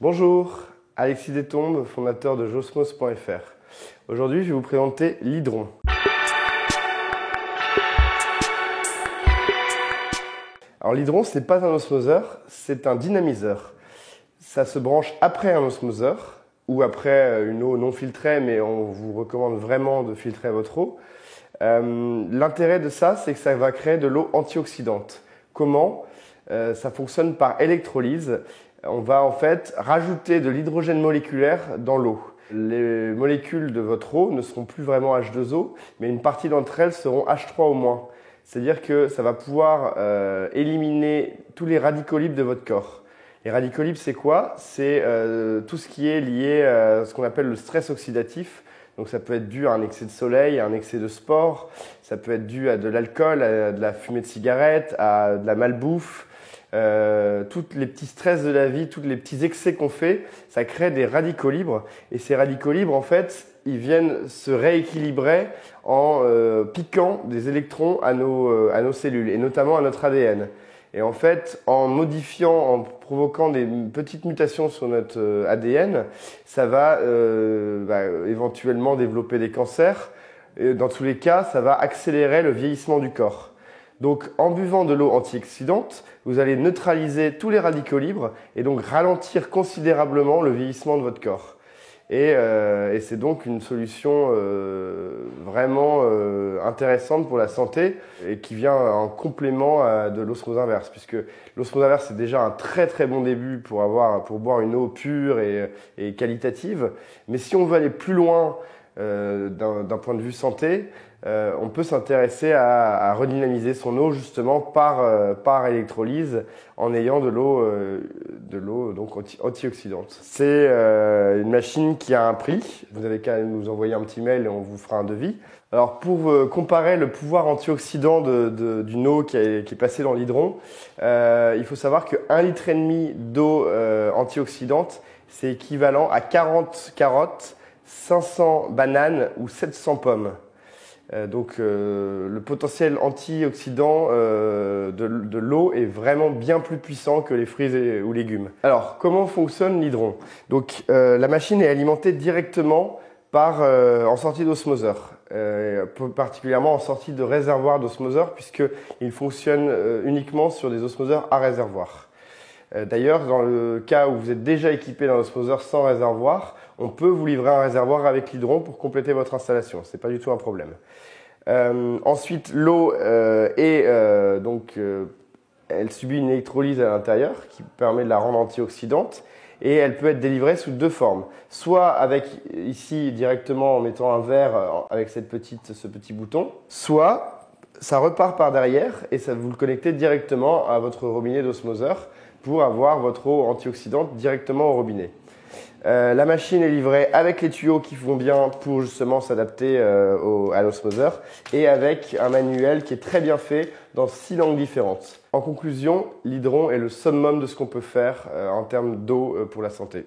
Bonjour, Alexis Destombes, fondateur de Josmos.fr. Aujourd'hui, je vais vous présenter l'hydron. Alors l'hydron, ce n'est pas un osmoseur, c'est un dynamiseur. Ça se branche après un osmoseur ou après une eau non filtrée, mais on vous recommande vraiment de filtrer votre eau. L'intérêt de ça, c'est que ça va créer de l'eau antioxydante. Comment? Ça fonctionne par électrolyse. On va en fait rajouter de l'hydrogène moléculaire dans l'eau. Les molécules de votre eau ne seront plus vraiment H2O, mais une partie d'entre elles seront H3 au moins. C'est-à-dire que ça va pouvoir éliminer tous les radicaux libres de votre corps. Les radicaux libres, c'est quoi? C'est tout ce qui est lié à ce qu'on appelle le stress oxydatif. Donc ça peut être dû à un excès de soleil, à un excès de sport, ça peut être dû à de l'alcool, à de la fumée de cigarette, à de la malbouffe. Tous les petits stress de la vie, tous les petits excès qu'on fait, ça crée des radicaux libres. Et ces radicaux libres, en fait, ils viennent se rééquilibrer en piquant des électrons à nos cellules, et notamment à notre ADN. Et en fait, en modifiant, en provoquant des petites mutations sur notre ADN, ça va éventuellement développer des cancers. Et dans tous les cas, ça va accélérer le vieillissement du corps. Donc, en buvant de l'eau antioxydante, vous allez neutraliser tous les radicaux libres et donc ralentir considérablement le vieillissement de votre corps. Et c'est donc une solution vraiment intéressante pour la santé et qui vient en complément de l'osmose inverse, puisque l'osmose inverse c'est déjà un très très bon début pour boire une eau pure et qualitative. Mais si on veut aller plus loin d'un point de vue santé, on peut s'intéresser à redynamiser son eau justement par électrolyse en ayant de l'eau donc antioxydante. C'est une machine qui a un prix. Vous n'avez qu'à nous envoyer un petit mail et on vous fera un devis. Alors pour comparer le pouvoir antioxydant d'une eau qui est passée dans l'hydron, il faut savoir que 1,5 litre d'eau antioxydante, c'est équivalent à 40 carottes, 500 bananes ou 700 pommes. Donc le potentiel antioxydant de l'eau est vraiment bien plus puissant que les fruits ou légumes. Alors comment fonctionne l'hydron? Donc la machine est alimentée directement en sortie d'osmoseur, particulièrement en sortie de réservoir d'osmoseur, puisqu'il fonctionne uniquement sur des osmoseurs à réservoir. D'ailleurs, dans le cas où vous êtes déjà équipé d'un osmoseur sans réservoir, on peut vous livrer un réservoir avec l'hydron pour compléter votre installation. Ce n'est pas du tout un problème. Ensuite, l'eau elle subit une électrolyse à l'intérieur qui permet de la rendre antioxydante et elle peut être délivrée sous deux formes. Soit avec ici directement en mettant un verre avec ce petit bouton, soit ça repart par derrière et ça vous le connectez directement à votre robinet d'osmoseur pour avoir votre eau antioxydante directement au robinet. La machine est livrée avec les tuyaux qui vont bien pour justement s'adapter à l'osmoseur et avec un manuel qui est très bien fait dans 6 langues différentes. En conclusion, l'hydron est le summum de ce qu'on peut faire en termes d'eau pour la santé.